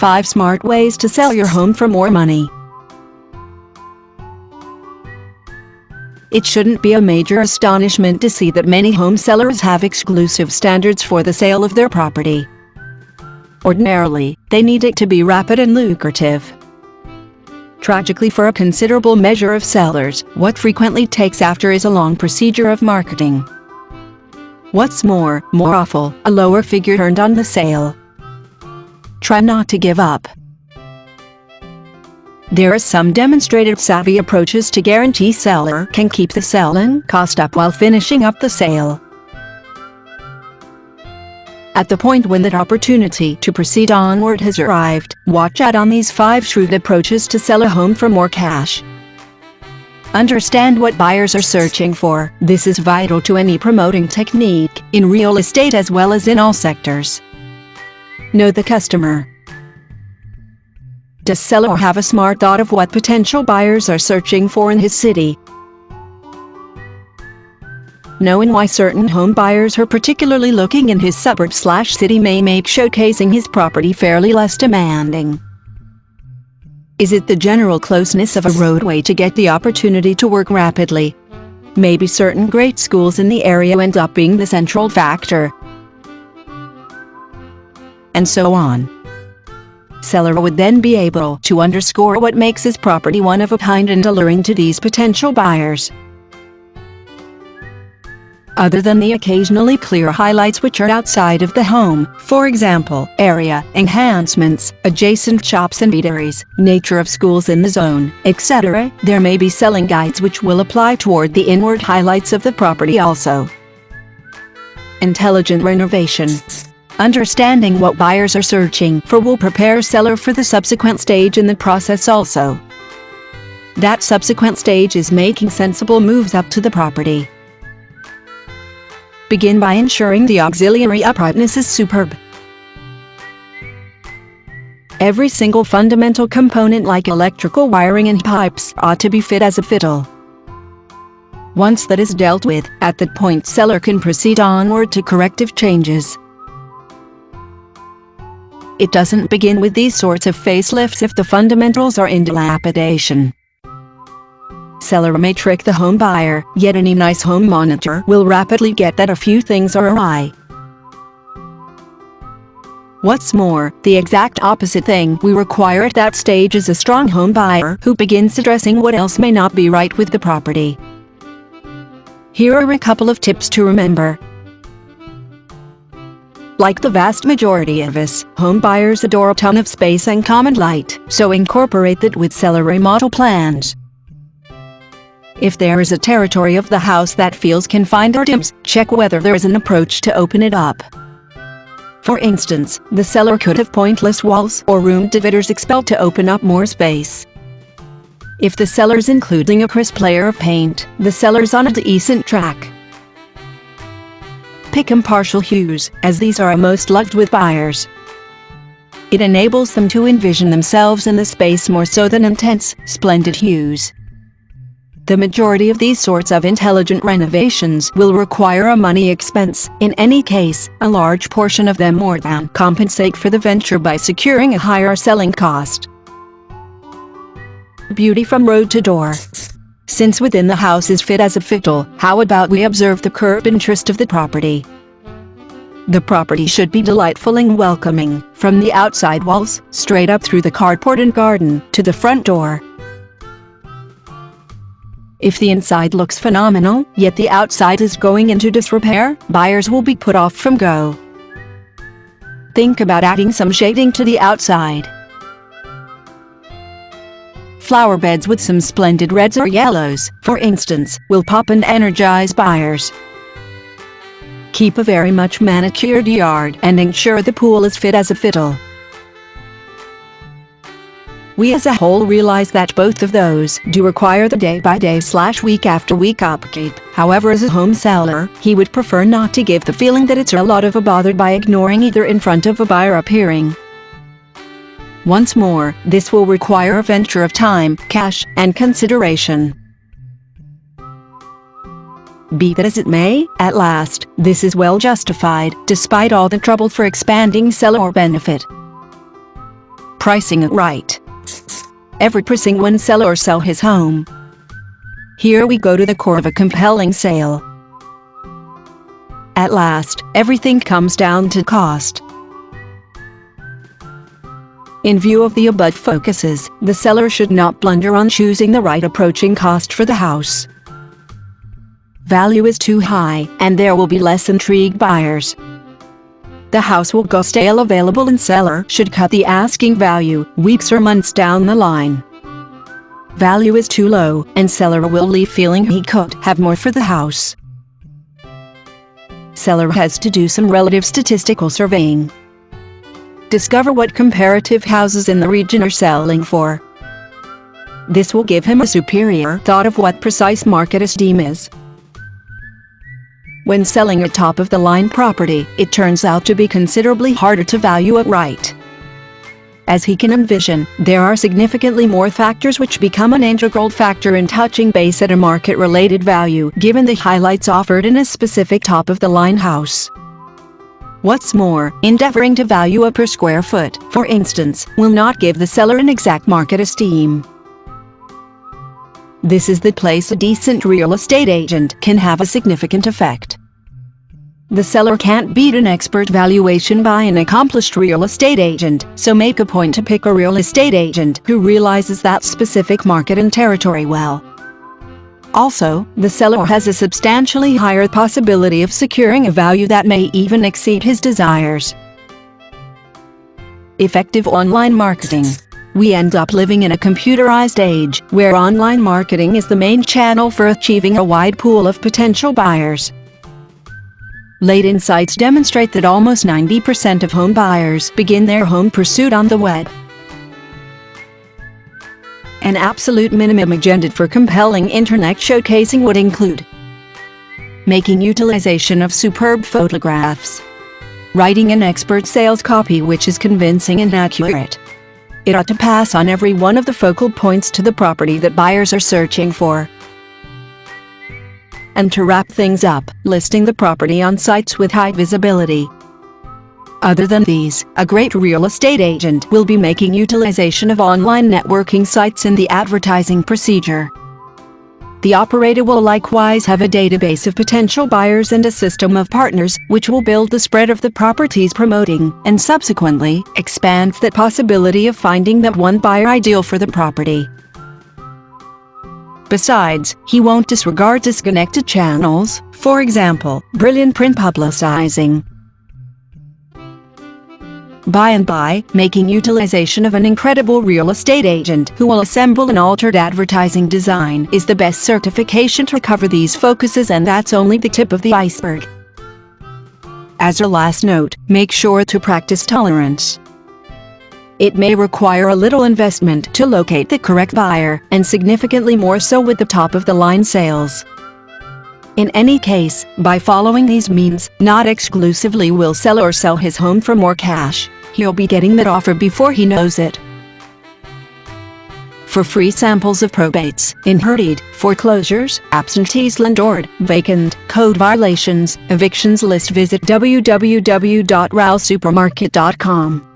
5 smart ways to sell your home for more money. It shouldn't be a major astonishment to see that many home sellers have exclusive standards for the sale of their property. Ordinarily, they need it to be rapid and lucrative. Tragically, for a considerable measure of sellers, what frequently takes after is a long procedure of marketing. What's more awful, a lower figure earned on the sale. Try not to give up. There are some demonstrated savvy approaches to guarantee seller can keep the selling cost up while finishing up the sale. At the point when that opportunity to proceed onward has arrived, watch out on these 5 shrewd approaches to sell a home for more cash. Understand what buyers are searching for. This is vital to any promoting technique, in real estate as well as in all sectors. Know the customer. Does seller have a smart thought of what potential buyers are searching for in his city? Knowing why certain home buyers are particularly looking in his suburb/city may make showcasing his property fairly less demanding. Is it the general closeness of a roadway to get the opportunity to work rapidly? Maybe certain great schools in the area end up being the central factor. And so on. Seller would then be able to underscore what makes his property one of a kind and alluring to these potential buyers. Other than the occasionally clear highlights which are outside of the home, for example, area enhancements, adjacent shops and eateries, nature of schools in the zone, etc., there may be selling guides which will apply toward the inward highlights of the property also. Intelligent renovation. Understanding what buyers are searching for will prepare seller for the subsequent stage in the process also. That subsequent stage is making sensible moves up to the property. Begin by ensuring the auxiliary uprightness is superb. Every single fundamental component like electrical wiring and pipes ought to be fit as a fiddle. Once that is dealt with, at that point seller can proceed onward to corrective changes. It doesn't begin with these sorts of facelifts if the fundamentals are in dilapidation. Seller may trick the home buyer, yet any nice home monitor will rapidly get that a few things are awry. What's more, the exact opposite thing we require at that stage is a strong home buyer who begins addressing what else may not be right with the property. Here are a couple of tips to remember. Like the vast majority of us, home buyers adore a ton of space and common light, so incorporate that with seller remodel plans. If there is a territory of the house that feels confined or dim, check whether there is an approach to open it up. For instance, the seller could have pointless walls or room dividers expelled to open up more space. If the seller's including a crisp layer of paint, the seller's on a decent track. Pick impartial hues, as these are most loved with buyers. It enables them to envision themselves in the space more so than intense, splendid hues. The majority of these sorts of intelligent renovations will require a money expense. In any case, a large portion of them more than compensate for the venture by securing a higher selling cost. Beauty from road to door. Since within the house is fit as a fiddle, how about we observe the curb interest of the property? The property should be delightful and welcoming, from the outside walls, straight up through the carport and garden, to the front door. If the inside looks phenomenal, yet the outside is going into disrepair, buyers will be put off from go. Think about adding some shading to the outside. Flower beds with some splendid reds or yellows, for instance, will pop and energize buyers. Keep a very much manicured yard and ensure the pool is fit as a fiddle. We as a whole realize that both of those do require the day-by-day/week-after-week upkeep. However, as a home seller, he would prefer not to give the feeling that it's a lot of a bother by ignoring either in front of a buyer appearing. Once more, this will require a venture of time, cash, and consideration. Be that as it may, at last, this is well justified, despite all the trouble for expanding seller or benefit. Pricing it right. Every pricing when sell or sell his home. Here we go to the core of a compelling sale. At last, everything comes down to cost. In view of the above focuses, the seller should not blunder on choosing the right approaching cost for the house. Value is too high, and there will be less intrigued buyers. The house will go stale available and seller should cut the asking value weeks or months down the line. Value is too low, and seller will leave feeling he could have more for the house. Seller has to do some relative statistical surveying. Discover what comparative houses in the region are selling for. This will give him a superior thought of what precise market esteem is. When selling a top-of-the-line property, it turns out to be considerably harder to value it right. As he can envision, there are significantly more factors which become an integral factor in touching base at a market-related value, given the highlights offered in a specific top-of-the-line house. What's more, endeavoring to value a per square foot, for instance, will not give the seller an exact market esteem. This is the place a decent real estate agent can have a significant effect. The seller can't beat an expert valuation by an accomplished real estate agent, so make a point to pick a real estate agent who realizes that specific market and territory well. Also, the seller has a substantially higher possibility of securing a value that may even exceed his desires. Effective online marketing. We end up living in a computerized age, where online marketing is the main channel for achieving a wide pool of potential buyers. Late insights demonstrate that almost 90% of home buyers begin their home pursuit on the web. An absolute minimum agenda for compelling internet showcasing would include making utilization of superb photographs, writing an expert sales copy which is convincing and accurate. It ought to pass on every one of the focal points to the property that buyers are searching for. And to wrap things up, listing the property on sites with high visibility. Other than these, a great real estate agent will be making utilization of online networking sites in the advertising procedure. The operator will likewise have a database of potential buyers and a system of partners, which will build the spread of the properties promoting, and subsequently, expand that possibility of finding that one buyer ideal for the property. Besides, he won't disregard disconnected channels, for example, brilliant print publicizing. By and by, making utilization of an incredible real estate agent who will assemble an altered advertising design is the best certification to cover these focuses, and that's only the tip of the iceberg. As a last note, make sure to practice tolerance. It may require a little investment to locate the correct buyer, and significantly more so with the top-of-the-line sales. In any case, by following these means, not exclusively will seller sell his home for more cash, he'll be getting that offer before he knows it. For free samples of probates, inherited, foreclosures, absentees, landlord, vacant, code violations, evictions list, visit www.realsupermarket.com.